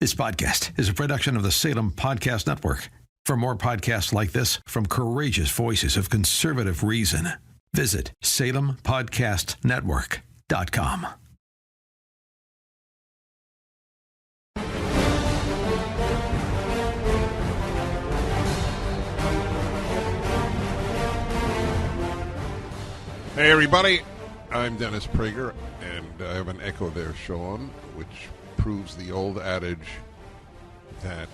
This podcast is a production of the Salem Podcast Network. For more podcasts like this from courageous voices of conservative reason, visit salempodcastnetwork.com. Hey, everybody. I'm Dennis Prager, and I have an echo there, Sean, which proves the old adage that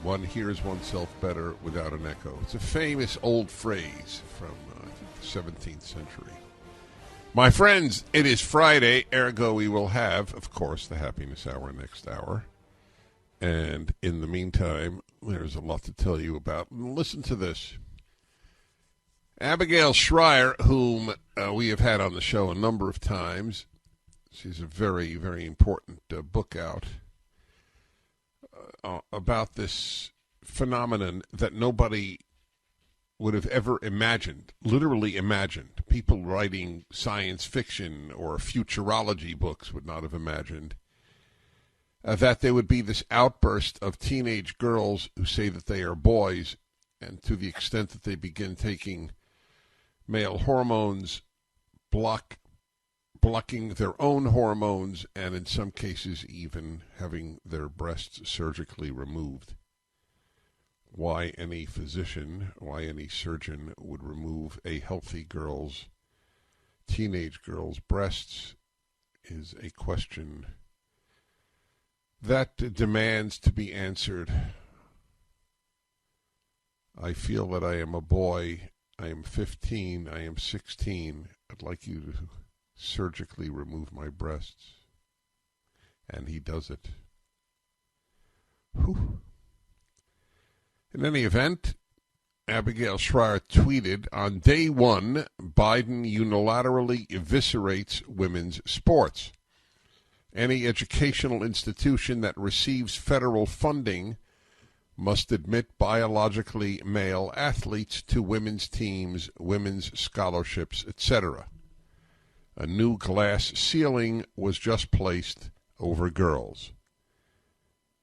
one hears oneself better without an echo. It's a famous old phrase from I think the 17th century. My friends, it is Friday, ergo we will have, of course, the Happiness Hour next hour. And in the meantime, there's a lot to tell you about. Listen to this. Abigail Shrier, whom we have had on the show a number of times, she's a very, very important book out about this phenomenon that nobody would have ever imagined, literally imagined. People writing science fiction or futurology books would not have imagined that there would be this outburst of teenage girls who say that they are boys, and to the extent that they begin taking male hormones, blocking their own hormones, and in some cases even having their breasts surgically removed. Why any physician, why any surgeon would remove a healthy teenage girl's breasts is a question that demands to be answered. I feel that I am a boy. I am 15. I am 16. I'd like you to surgically remove my breasts. And he does it. Whew. In any event, Abigail Shrier tweeted, on day one, Biden unilaterally eviscerates women's sports. Any educational institution that receives federal funding must admit biologically male athletes to women's teams, women's scholarships, etc. A new glass ceiling was just placed over girls.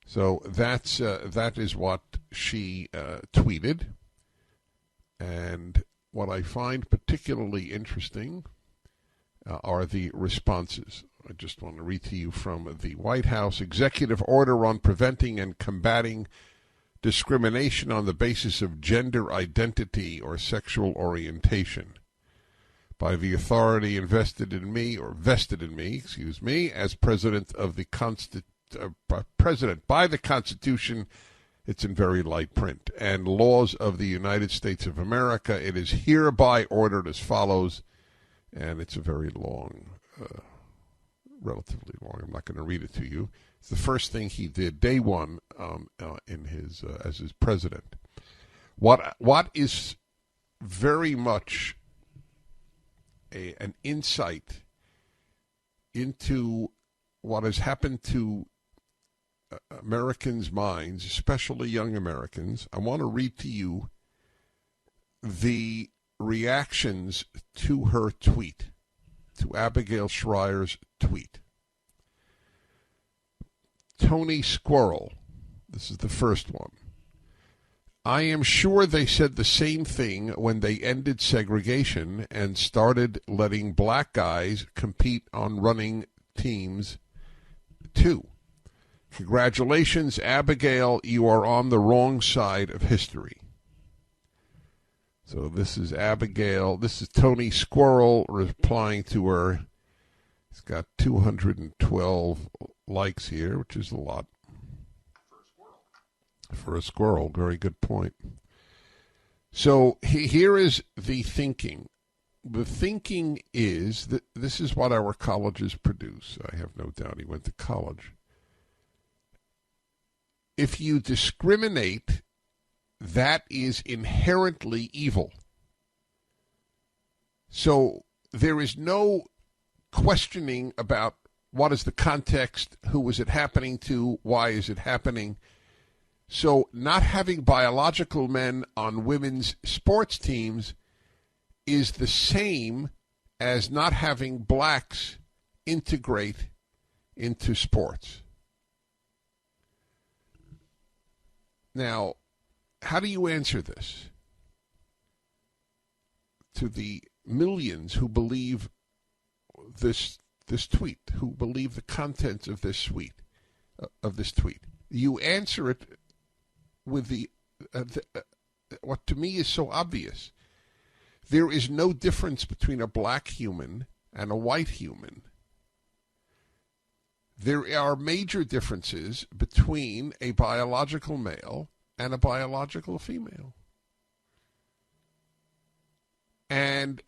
So that is what she tweeted. And what I find particularly interesting are the responses. I just want to read to you from the White House Executive Order on Preventing and Combating Discrimination on the Basis of Gender Identity or Sexual Orientation by the authority vested in me, as President of the President by the Constitution. It's in very light print. And laws of the United States of America. It is hereby ordered as follows, and it's a very long, relatively long. I'm not going to read it to you. It's the first thing he did, day one, in his as his president. What is very much an insight into what has happened to Americans' minds, especially young Americans. I want to read to you the reactions to her tweet, to Abigail Shrier's tweet. Tony Squirrel, this is the first one. I am sure they said the same thing when they ended segregation and started letting black guys compete on running teams too. Congratulations, Abigail, you are on the wrong side of history. So this is Abigail, this is Tony Squirrel replying to her. It's got 212 likes here, which is a lot. For a squirrel, very good point. So here is the thinking. The thinking is that this is what our colleges produce. I have no doubt he went to college. If you discriminate, that is inherently evil. So there is no questioning about what is the context, who is it happening to, why is it happening. So not having biological men on women's sports teams is the same as not having blacks integrate into sports. Now, how do you answer this to the millions who believe this tweet, who believe the contents of this tweet? You answer it with what to me is so obvious. There is no difference between a black human and a white human. There are major differences between a biological male and a biological female. And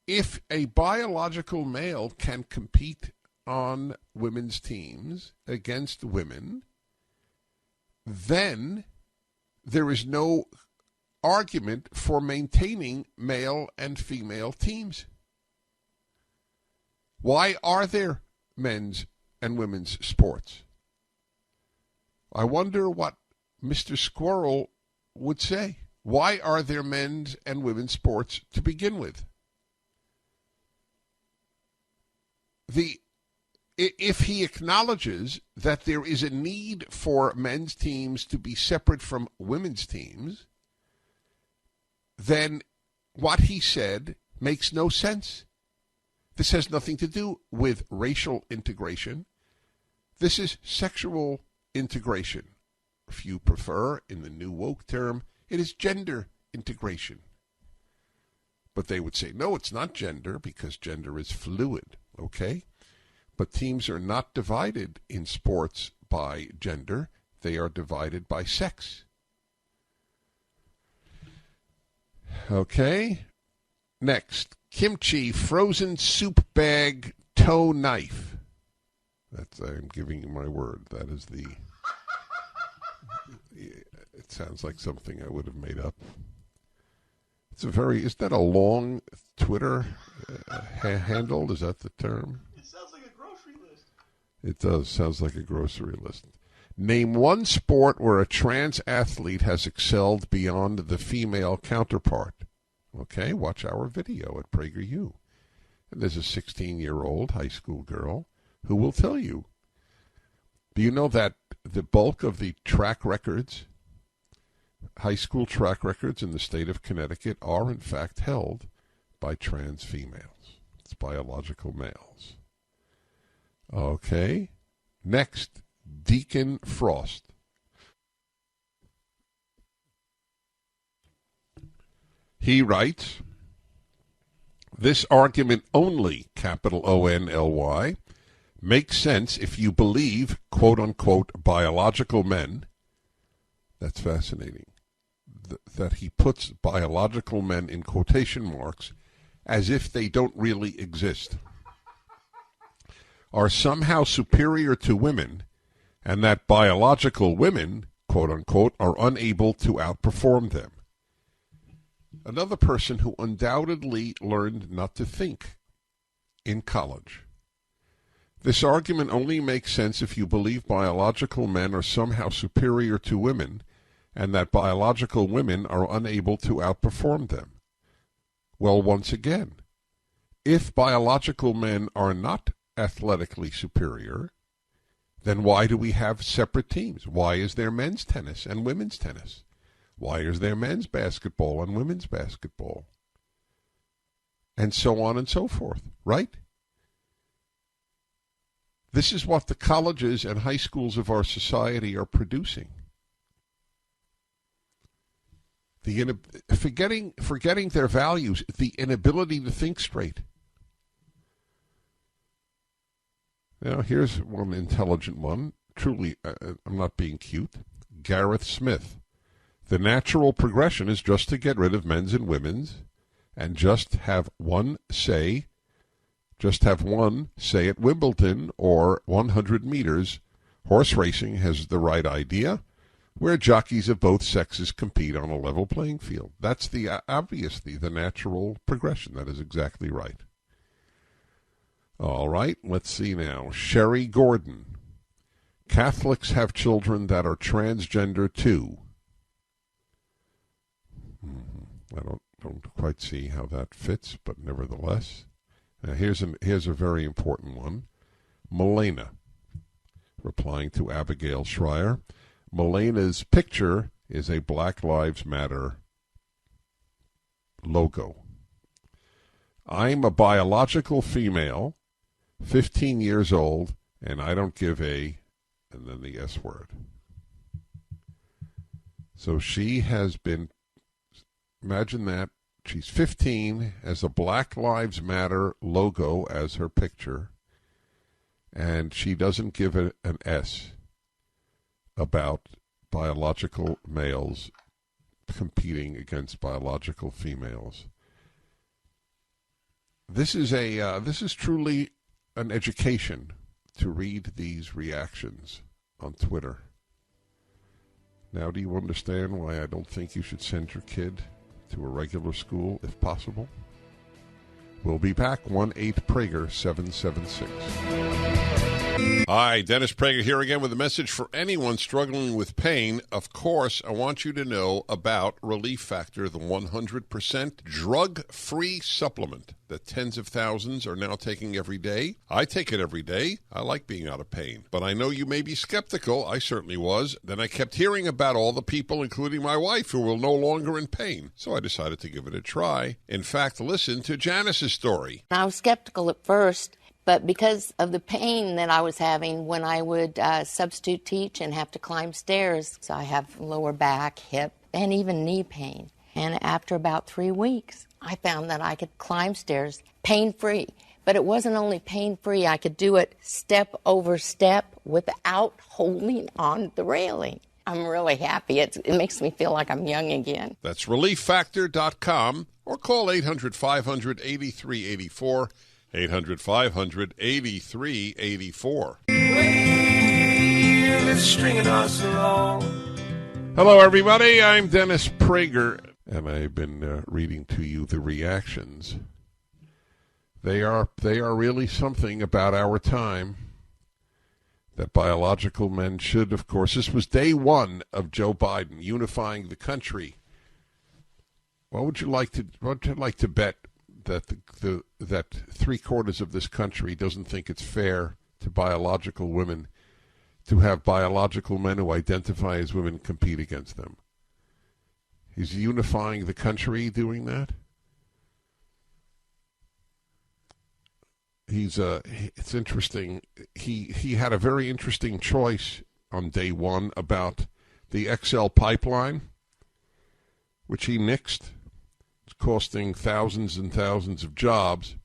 if a biological male can compete on women's teams against women, then there is no argument for maintaining male and female teams. Why are there men's and women's sports? I wonder what Mr. Squirrel would say. Why are there men's and women's sports to begin with? If he acknowledges that there is a need for men's teams to be separate from women's teams, then what he said makes no sense. This has nothing to do with racial integration. This is sexual integration. If you prefer, in the new woke term, it is gender integration. But they would say, no, it's not gender, because gender is fluid, okay? But teams are not divided in sports by gender. They are divided by sex. Okay? Next, kimchi frozen soup bag toe knife. I'm giving you my word. That is the... It sounds like something I would have made up. Is that a long Twitter handle? Is that the term? It sounds like a grocery list. It does. Sounds like a grocery list. Name one sport where a trans athlete has excelled beyond the female counterpart. Okay, watch our video at PragerU. And there's a 16-year-old high school girl who will tell you. Do you know that the bulk of the track records, high school track records in the state of Connecticut, are in fact held by trans females? It's biological males. Okay. Next, Deacon Frost. He writes, this argument only, capital O-N-L-Y, makes sense if you believe, quote-unquote, biological men. That's fascinating. That he puts biological men in quotation marks as if they don't really exist, are somehow superior to women, and that biological women, quote-unquote, are unable to outperform them. Another person who undoubtedly learned not to think in college. This argument only makes sense if you believe biological men are somehow superior to women, and that biological women are unable to outperform them. Well, once again, if biological men are not athletically superior, then why do we have separate teams? Why is there men's tennis and women's tennis? Why is there men's basketball and women's basketball? And so on and so forth, right? This is what the colleges and high schools of our society are producing. Forgetting their values, the inability to think straight. Now, here's one intelligent one. Truly, I'm not being cute. Gareth Smith. The natural progression is just to get rid of men's and women's and just have one say at Wimbledon or 100 meters. Horse racing has the right idea, where jockeys of both sexes compete on a level playing field. That's obviously the natural progression. That is exactly right. All right, let's see now. Sherry Gordon. Catholics have children that are transgender too. I don't quite see how that fits, but nevertheless. Now here's a very important one. Milena, replying to Abigail Schreier. Melena's picture is a Black Lives Matter logo. I'm a biological female, 15 years old, and I don't give a, and then the S word. So she has been, imagine that, she's 15, has a Black Lives Matter logo as her picture, and she doesn't give it an S about biological males competing against biological females. This is truly an education to read these reactions on Twitter. Now, do you understand why I don't think you should send your kid to a regular school if possible? We'll be back. 1-8-PRAGER-776. Hi, Dennis Prager here again with a message for anyone struggling with pain. Of course, I want you to know about Relief Factor, the 100% drug-free supplement that tens of thousands are now taking every day. I take it every day. I like being out of pain. But I know you may be skeptical. I certainly was. Then I kept hearing about all the people, including my wife, who were no longer in pain. So I decided to give it a try. In fact, listen to Janice's story. I was skeptical at first, but because of the pain that I was having when I would substitute teach and have to climb stairs, so I have lower back, hip, and even knee pain. And after about 3 weeks, I found that I could climb stairs pain-free. But it wasn't only pain-free, I could do it step over step without holding on the railing. I'm really happy. It makes me feel like I'm young again. That's ReliefFactor.com or call 800-500-8384. 800-500-8384. Hello, everybody. I'm Dennis Prager, and I've been reading to you the reactions. They are really something about our time that biological men should, of course. This was day one of Joe Biden unifying the country. What would you like to bet that that 3/4 of this country doesn't think it's fair to biological women to have biological men who identify as women compete against them? He's unifying the country doing that. It's interesting. He had a very interesting choice on day one about the XL pipeline, which he nixed. Costing thousands and thousands of jobs.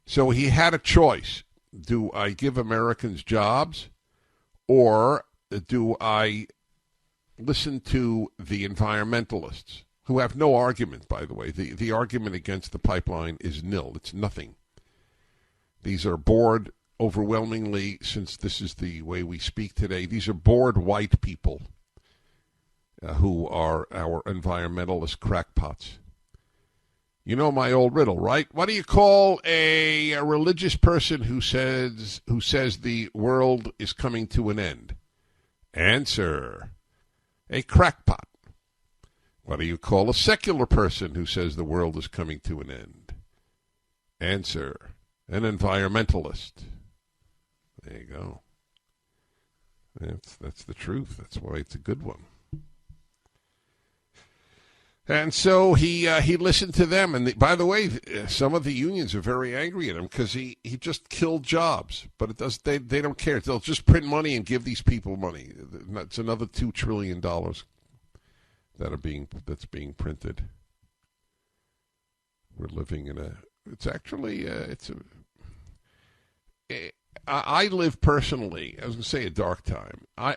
So he had a choice. Do I give Americans jobs, or do I listen to the environmentalists, who have no argument, by the way? The argument against the pipeline is nil. It's nothing. These are bored, overwhelmingly, since this is the way we speak today, these are bored white people who are our environmentalist crackpots. You know my old riddle, right? What do you call a religious person who says the world is coming to an end? Answer: a crackpot. What do you call a secular person who says the world is coming to an end? Answer: an environmentalist. There you go. That's the truth. That's why it's a good one. And so he listened to them. And by the way, some of the unions are very angry at him because he just killed jobs. But they don't care. They'll just print money and give these people money. It's another $2 trillion that's being printed. We're living in I live personally, I was going to say a dark time. I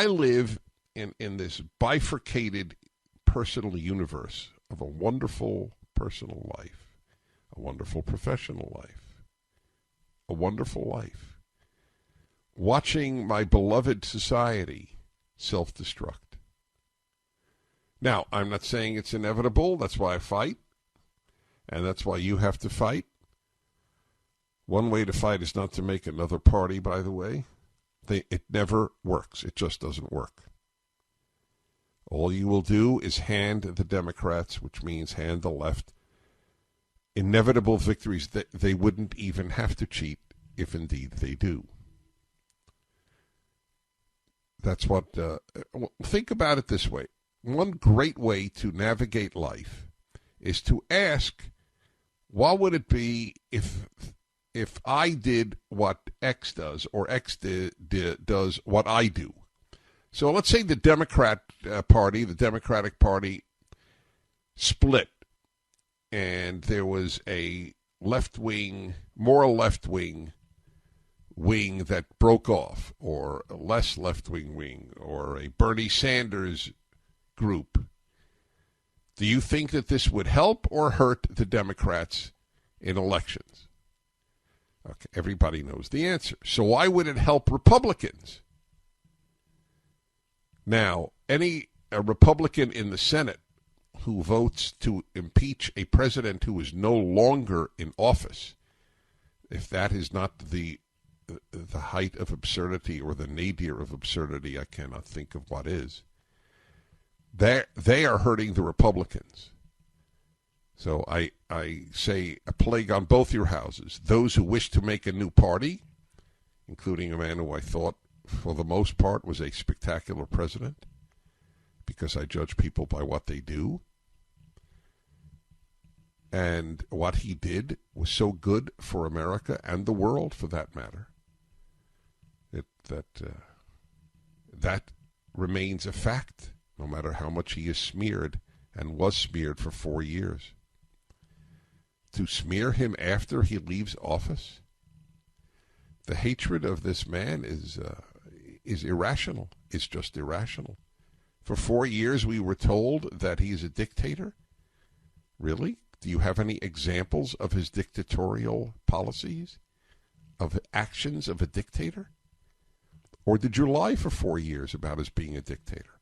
live in this bifurcated personal universe of a wonderful personal life, a wonderful professional life, a wonderful life, watching my beloved society self-destruct. Now, I'm not saying it's inevitable. That's why I fight, and that's why you have to fight. One way to fight is not to make another party, by the way. It never works. It just doesn't work. All you will do is hand the Democrats, which means hand the left, inevitable victories that they wouldn't even have to cheat if indeed they do. That's what, think about it this way. One great way to navigate life is to ask, what would it be if I did what X does, or X does what I do? So let's say the Democratic Party split, and there was a more left-wing wing that broke off, or a less left-wing wing, or a Bernie Sanders group. Do you think that this would help or hurt the Democrats in elections? Okay, everybody knows the answer. So why would it help Republicans? Now, a Republican in the Senate who votes to impeach a president who is no longer in office, if that is not the height of absurdity or the nadir of absurdity, I cannot think of what is. They are hurting the Republicans. So I say a plague on both your houses. Those who wish to make a new party, including a man who I thought, for the most part, was a spectacular president, because I judge people by what they do. And what he did was so good for America and the world, for that matter. That remains a fact, no matter how much he is smeared and was smeared for 4 years. To smear him after he leaves office, the hatred of this man is irrational. It's just irrational. For 4 years we were told that he is a dictator. Really? Do you have any examples of his dictatorial policies, of actions of a dictator? Or did you lie for 4 years about his being a dictator?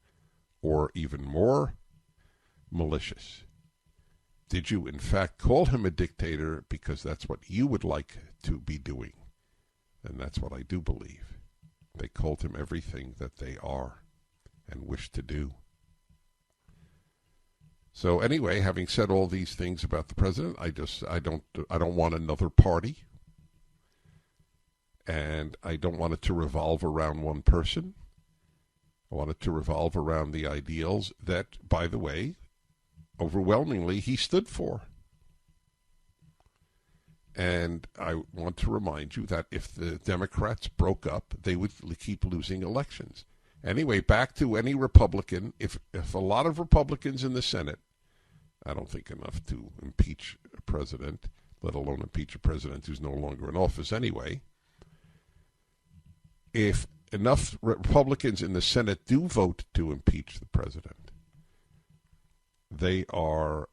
Or even more malicious, did you in fact call him a dictator because that's what you would like to be doing? And that's what I do believe. They called him everything that they are and wish to do. So anyway, having said all these things about the president, I don't want another party. And I don't want it to revolve around one person. I want it to revolve around the ideals that, by the way, overwhelmingly he stood for. And I want to remind you that if the Democrats broke up, they would keep losing elections. Anyway, back to any Republican. If a lot of Republicans in the Senate, I don't think enough to impeach a president, let alone impeach a president who's no longer in office anyway. If enough Republicans in the Senate do vote to impeach the president, they are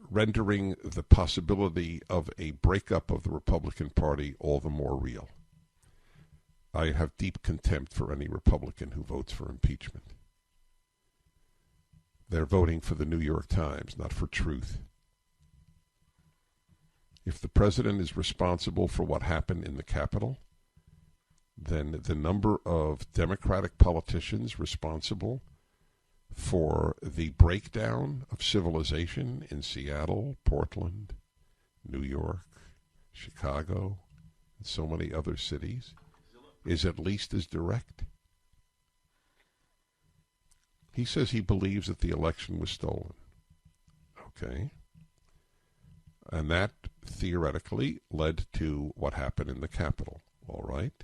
rendering the possibility of a breakup of the Republican Party all the more real. I have deep contempt for any Republican who votes for impeachment. They're voting for the New York Times, not for truth. If the president is responsible for what happened in the Capitol, then the number of Democratic politicians responsible for the breakdown of civilization in Seattle, Portland, New York, Chicago, and so many other cities is at least as direct. He says he believes that the election was stolen. Okay. And that theoretically led to what happened in the Capitol. All right.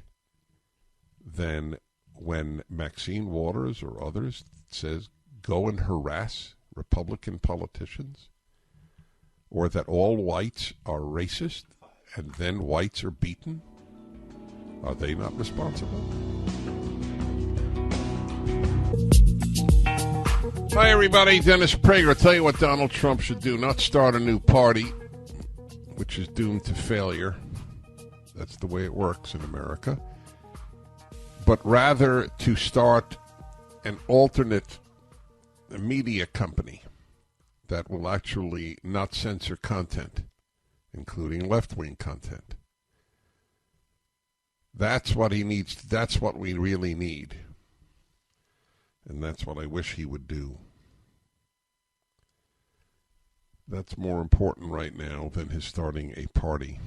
Then when Maxine Waters or others says go and harass Republican politicians, or that all whites are racist and then whites are beaten, are they not responsible? Hi, everybody. Dennis Prager. I'll tell you what Donald Trump should do. Not start a new party, which is doomed to failure. That's the way it works in America. But rather to start an alternate media company that will actually not censor content, including left-wing content. That's what he needs. That's what we really need. And that's what I wish he would do. That's more important right now than his starting a party.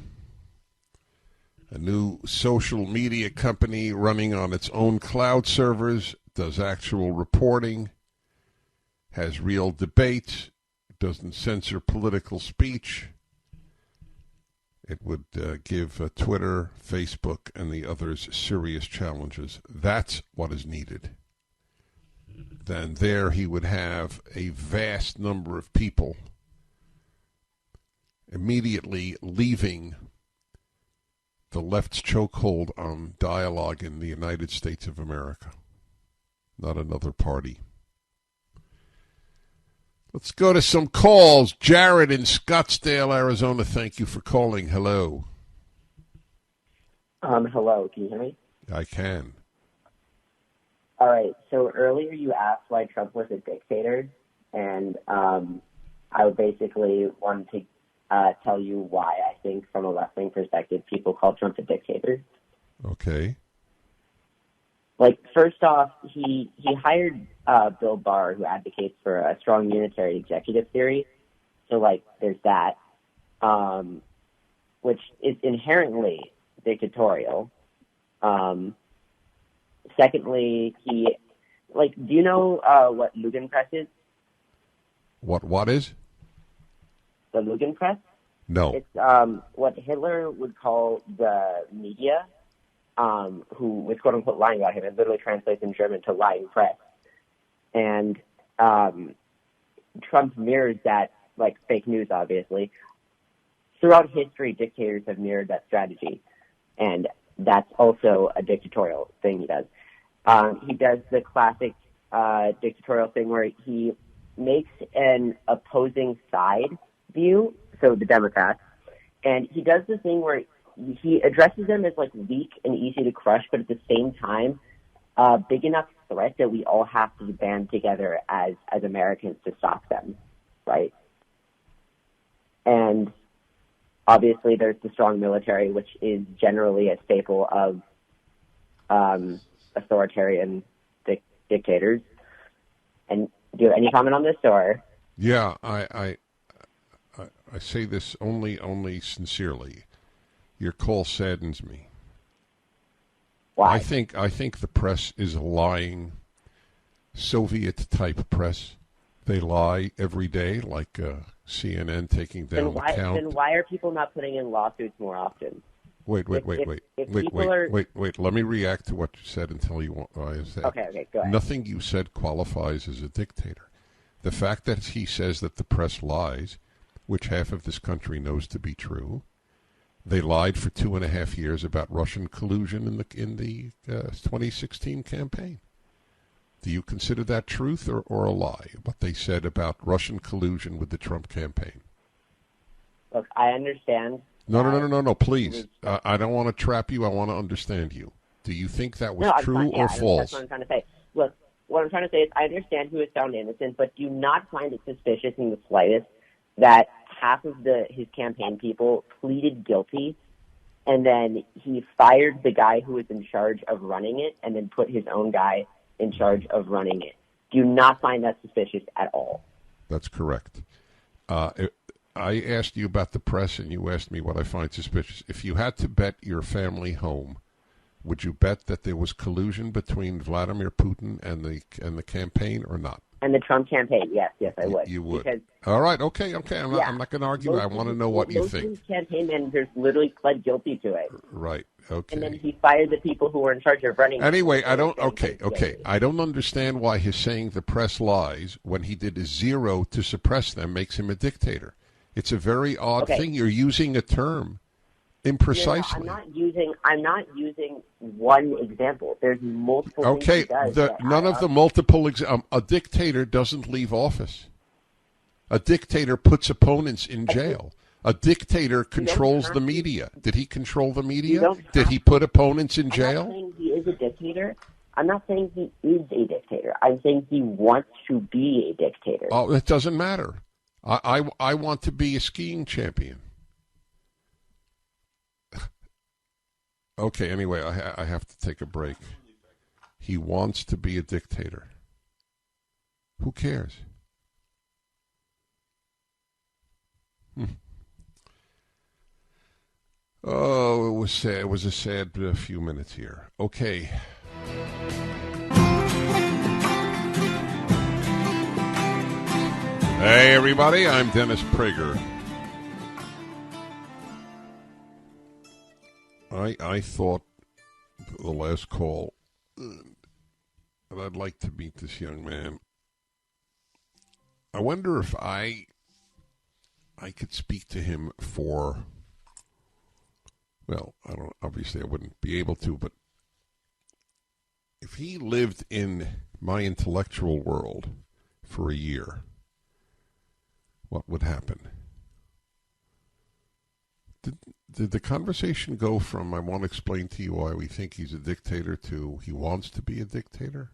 A new social media company running on its own cloud servers, does actual reporting, has real debates, doesn't censor political speech. It would give Twitter, Facebook, and the others serious challenges. That's what is needed. Then there he would have a vast number of people immediately leaving the left's chokehold on dialogue in the United States of America, not another party. Let's go to some calls. Jared in Scottsdale, Arizona, thank you for calling. Hello. Hello, can you hear me? I can. All right, so earlier you asked why Trump was a dictator, and I would basically want to tell you why I think, from a left-wing perspective, people call Trump a dictator. Okay. Like, first off, he hired Bill Barr, who advocates for a strong unitary executive theory. So, like, there's that, which is inherently dictatorial. Secondly, do you know what Lugenpress is? What is? The Lugenpress? No. It's what Hitler would call the media, who was quote-unquote lying about him. It literally translates in German to lying press. And Trump mirrors that, like fake news, obviously. Throughout history, dictators have mirrored that strategy. And that's also a dictatorial thing he does. He does the classic dictatorial thing where he makes an opposing side view, so the Democrats, and he does the thing where he addresses them as like weak and easy to crush, but at the same time, big enough threat that we all have to band together as Americans to stop them, right? And obviously, there's the strong military, which is generally a staple of authoritarian dictators. And do you have any comment on this, or? Yeah, I say this only sincerely. Your call saddens me. Why? I think the press is a lying Soviet-type press. They lie every day, like CNN taking down the count. Then why are people not putting in lawsuits more often? Wait. Let me react to what you said and tell you what I said. Okay, go ahead. Nothing you said qualifies as a dictator. The fact that he says that the press lies, which half of this country knows to be true, they lied for 2.5 years about Russian collusion in the 2016 campaign. Do you consider that truth or a lie, what they said about Russian collusion with the Trump campaign? Look, I understand. No, please. I don't want to trap you. I want to understand you. Do you think that was true or false? That's what I'm trying to say. Look, what I'm trying to say is I understand he was found innocent, but do not find it suspicious in the slightest that half of his campaign people pleaded guilty, and then he fired the guy who was in charge of running it and then put his own guy in charge of running it. Do you not find that suspicious at all? That's correct. I asked you about the press, and you asked me what I find suspicious. If you had to bet your family home, would you bet that there was collusion between Vladimir Putin and the campaign or not? And the Trump campaign, yes, I would. You would. Because, all right, okay. I'm not going to argue. I want to know what you think. Most campaign managers literally pled guilty to it. Right. Okay. And then he fired the people who were in charge of running. Anyway, I don't. Okay. I don't understand why his saying the press lies when he did a zero to suppress them makes him a dictator. It's a very odd thing. You're using a term imprecisely. No, I'm not using one example. There's multiple. Okay. None of the multiple a dictator doesn't leave office. A dictator puts opponents in jail. A dictator controls the media. Did he control the media? Did he put opponents in jail? I'm not saying he is a dictator. I'm not saying he is a dictator. I'm saying he wants to be a dictator. Oh, it doesn't matter. I want to be a skiing champion. Okay, anyway, I have to take a break. He wants to be a dictator. Who cares? Oh, it was sad. It was a sad few minutes here. Okay. Hey, everybody. I'm Dennis Prager. I thought the last call that I'd like to meet this young man. I wonder if I could speak to him for, well, I don't, obviously I wouldn't be able to, but if he lived in my intellectual world for a year, what would happen? Did the conversation go from I want to explain to you why we think he's a dictator to he wants to be a dictator?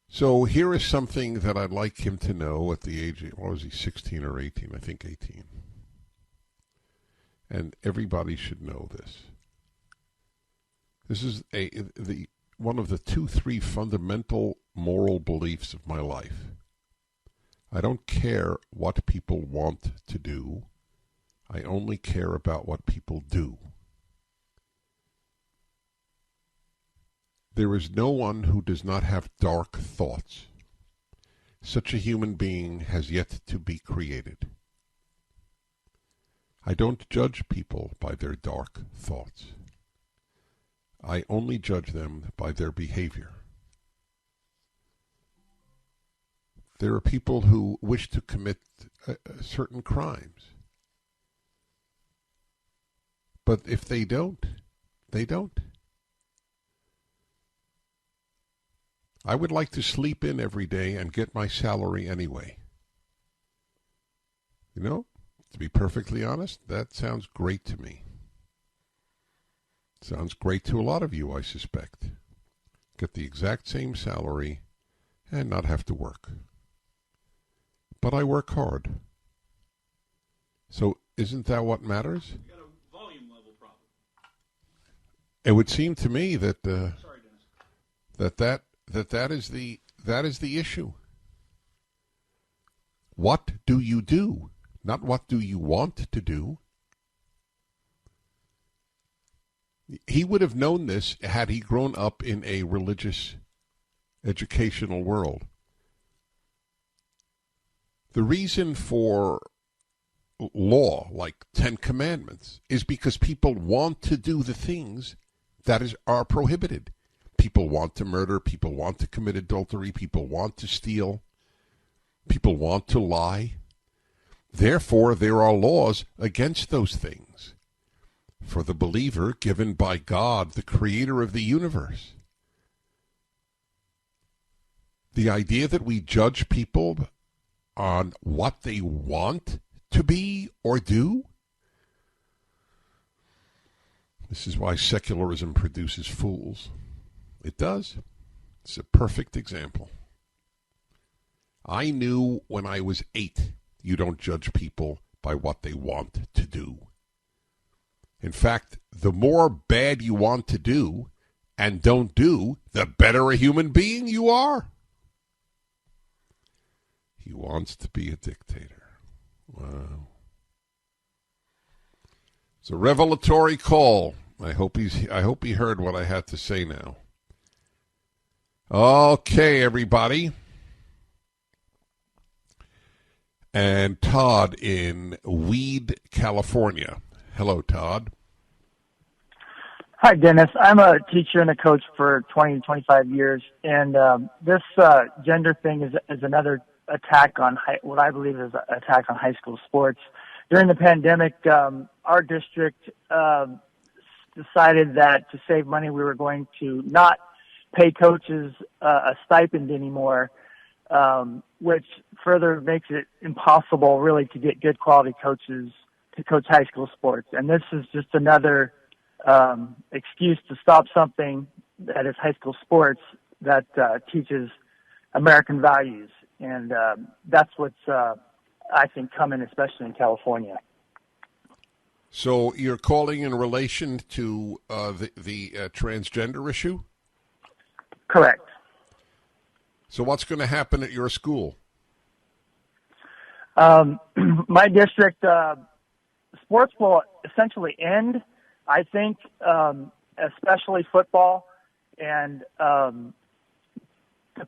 So here is something that I'd like him to know at the age of, what was he, 16 or 18? I think 18. And everybody should know this. This is one of the 2-3 fundamental moral beliefs of my life. I don't care what people want to do. I only care about what people do. There is no one who does not have dark thoughts. Such a human being has yet to be created. I don't judge people by their dark thoughts. I only judge them by their behavior. There are people who wish to commit certain crimes. But if they don't, they don't. I would like to sleep in every day and get my salary anyway. You know, to be perfectly honest, that sounds great to me. Sounds great to a lot of you, I suspect. Get the exact same salary and not have to work. But I work hard. So isn't that what matters? You got a volume level problem. It would seem to me that Sorry, Dennis. that is the issue. What do you do? Not what do you want to do. He would have known this had he grown up in a religious educational world. The reason for law, like 10 Commandments, is because people want to do the things that are prohibited. People want to murder, people want to commit adultery, people want to steal, people want to lie. Therefore, there are laws against those things for the believer given by God, the creator of the universe. The idea that we judge people on what they want to be or do, this is why secularism produces fools. It does. It's a perfect example. I knew when I was 8, you don't judge people by what they want to do. In fact, the more bad you want to do and don't do, the better a human being you are. He wants to be a dictator. Wow. It's a revelatory call. I hope he heard what I had to say now. Okay, everybody. And Todd in Weed, California. Hello, Todd. Hi, Dennis. I'm a teacher and a coach for 20 to 25 years, and this gender thing is another attack on what I believe is an attack on high school sports. During the pandemic, our district decided that to save money, we were going to not pay coaches a stipend anymore, which further makes it impossible really to get good quality coaches to coach high school sports. And this is just another excuse to stop something that is high school sports that teaches American values. And that's what's, I think, coming, especially in California. So you're calling in relation to the transgender issue? Correct. So what's going to happen at your school? My district sports will essentially end, I think, especially football. And to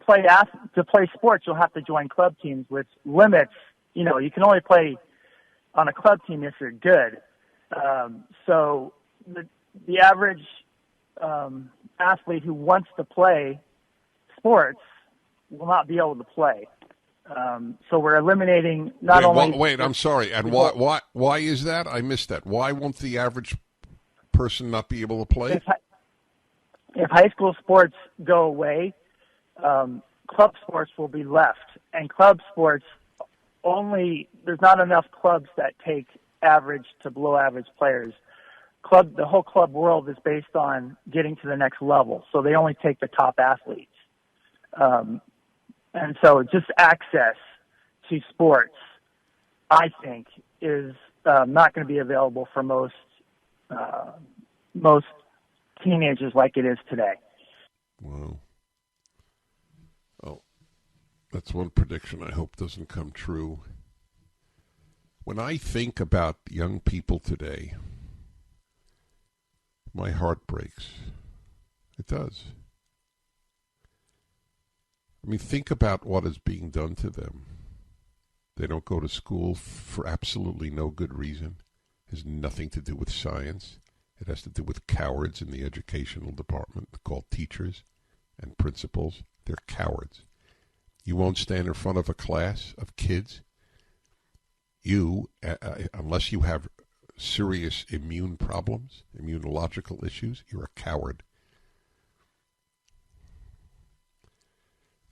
play sports, you'll have to join club teams, which limits. You know, you can only play on a club team if you're good. So the average athlete who wants to play sports will not be able to play. So we're eliminating not only. Wait, I'm sorry. And why is that? I missed that. Why won't the average person not be able to play? If high school sports go away, club sports will be left. And club sports there's not enough clubs that take average to below average players. The whole club world is based on getting to the next level. So they only take the top athletes. And so just access to sports, I think, is not going to be available for most teenagers like it is today. Wow. Oh, that's one prediction I hope doesn't come true. When I think about young people today, my heart breaks. It does. I mean, think about what is being done to them. They don't go to school for absolutely no good reason. It has nothing to do with science. It has to do with cowards in the educational department called teachers and principals. They're cowards. You won't stand in front of a class of kids. You, unless you have serious immune problems, immunological issues, you're a coward.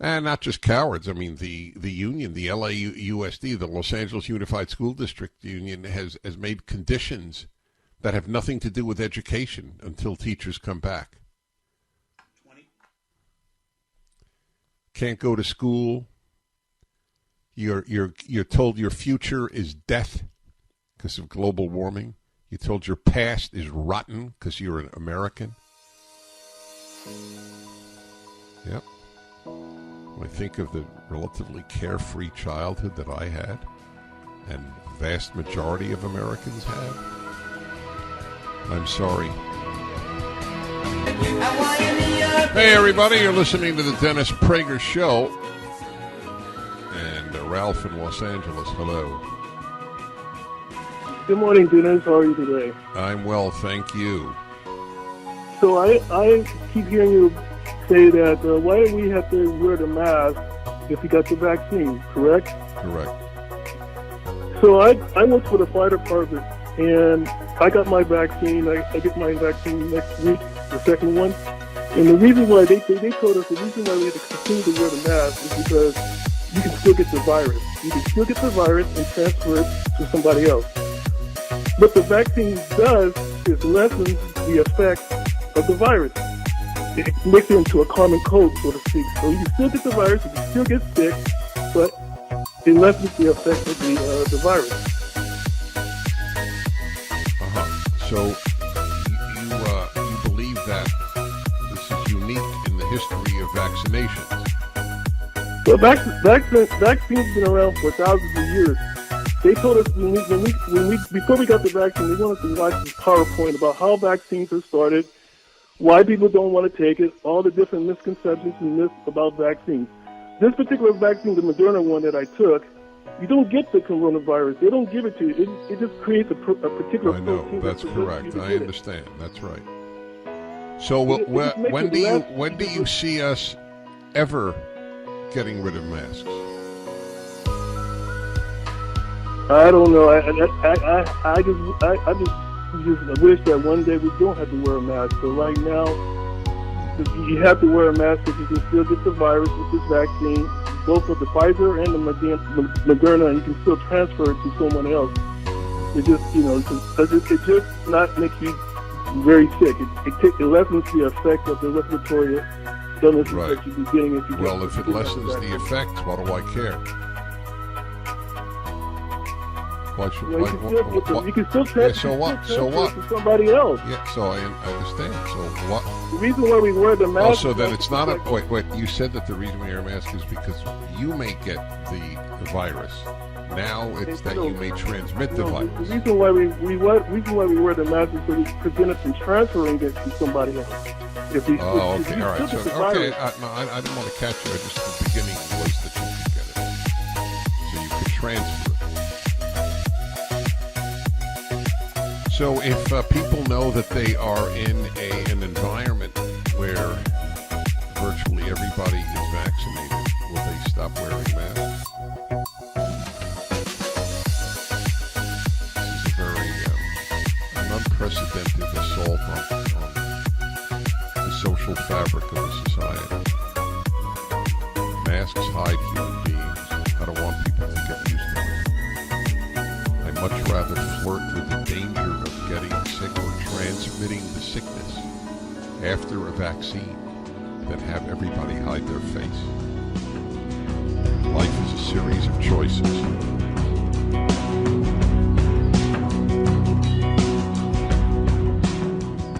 And not just cowards. I mean, the union, the LAUSD, the Los Angeles Unified School District Union, has made conditions that have nothing to do with education until teachers come back. 20. Can't go to school. You're told your future is death because of global warming. You're told your past is rotten because you're an American. Yep. When I think of the relatively carefree childhood that I had, and vast majority of Americans have, I'm sorry. Hey, everybody, you're listening to the Dennis Prager Show. And Ralph in Los Angeles, hello. Good morning, Dennis. How are you today? I'm well, thank you. So I keep hearing you say that why do we have to wear the mask if we got the vaccine, correct? Correct. So I work for the fire department, and I got my vaccine. I get my vaccine next week, the second one. And the reason why they told us the reason why we have to continue to wear the mask is because you can still get the virus. You can still get the virus and transfer it to somebody else. What the vaccine does is lessen the effect of the virus. It makes it into a common cold, so to speak. So you can still get the virus, you can still get sick, but it lessens the effect of the virus. So you believe that this is unique in the history of vaccinations? Well, vaccines been around for thousands of years. They told us before we got the vaccine, they wanted to watch this PowerPoint about how vaccines are started, why people don't want to take it, all the different misconceptions and myths about vaccines. This particular vaccine, the Moderna one that I took, you don't get the coronavirus. They don't give it to you. It just creates a particular protein. I know, that's correct. I understand. That's right. So when do you see us ever getting rid of masks? I don't know. I just wish that one day we don't have to wear a mask. So right now, you have to wear a mask if you can still get the virus with this vaccine, both with the Pfizer and the Moderna, and you can still transfer it to someone else. It just, it just not makes you very sick. It lessens the effect of the respiratory illnesses that you'd be getting if you Well, if it lessens the effects, what do I care? Why should you can still transfer to somebody else. Yeah, so I understand. So what? The reason why we wear the mask. Also, that it's not a. Wait. You said that the reason we wear a mask is because you may get the virus, Now it's that you may transmit the virus. The reason why we wear the mask is so we prevent us from transferring it to somebody else. Okay, all right. So, okay, no, I didn't want to catch you. I just, the beginning was that you could get it. So you could transfer it. So if people know that they are in an environment where virtually everybody is vaccinated, will they stop wearing masks? This is a very an unprecedented assault on the social fabric of the society. Masks hide human beings. I don't want people to get used to it. I'd much rather flirt with the danger of getting sick or transmitting the sickness after a vaccine than have everybody hide their face. Life is a series of choices.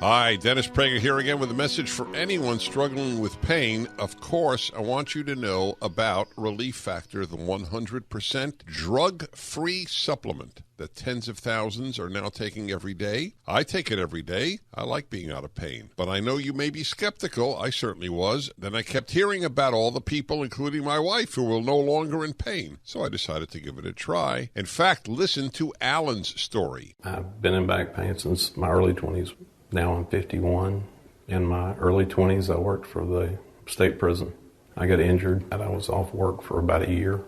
Hi, Dennis Prager here again with a message for anyone struggling with pain. Of course, I want you to know about Relief Factor, the 100% drug-free supplement that tens of thousands are now taking every day. I take it every day. I like being out of pain. But I know you may be skeptical. I certainly was. Then I kept hearing about all the people, including my wife, who were no longer in pain. So I decided to give it a try. In fact, listen to Alan's story. I've been in back pain since my early 20s. Now I'm 51. In my early 20s, I worked for the state prison. I got injured and I was off work for about a year.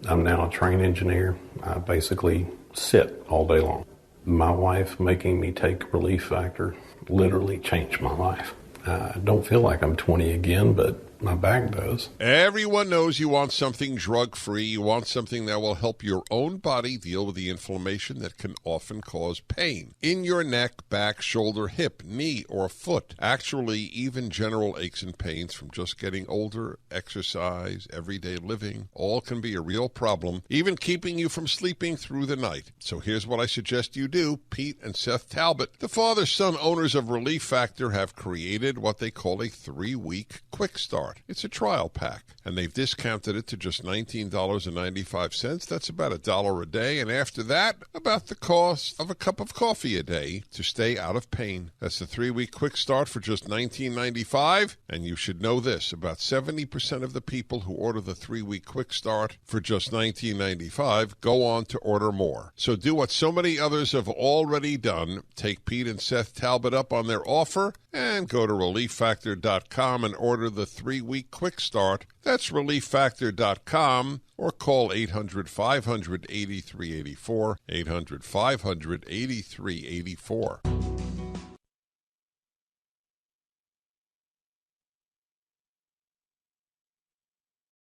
I'm now a trained engineer. I basically sit all day long. My wife making me take Relief Factor literally changed my life. I don't feel like I'm 20 again, but my back does. Everyone knows you want something drug-free. You want something that will help your own body deal with the inflammation that can often cause pain in your neck, back, shoulder, hip, knee, or foot. Actually, even general aches and pains from just getting older, exercise, everyday living, all can be a real problem, even keeping you from sleeping through the night. So here's what I suggest you do. Pete and Seth Talbot, the father-son owners of Relief Factor, have created what they call a 3-week quick start. It's a trial pack, and they've discounted it to just $19.95. That's about $1 a day, and after that, about the cost of a cup of coffee a day to stay out of pain. That's the 3-week quick start for just $19.95, and you should know this, about 70% of the people who order the 3-week quick start for just $19.95 go on to order more. So do what so many others have already done. Take Pete and Seth Talbot up on their offer and go to ReliefFactor.com and order the 3-week quick start. That's ReliefFactor.com or call 800-500-8384, 800-500-8384.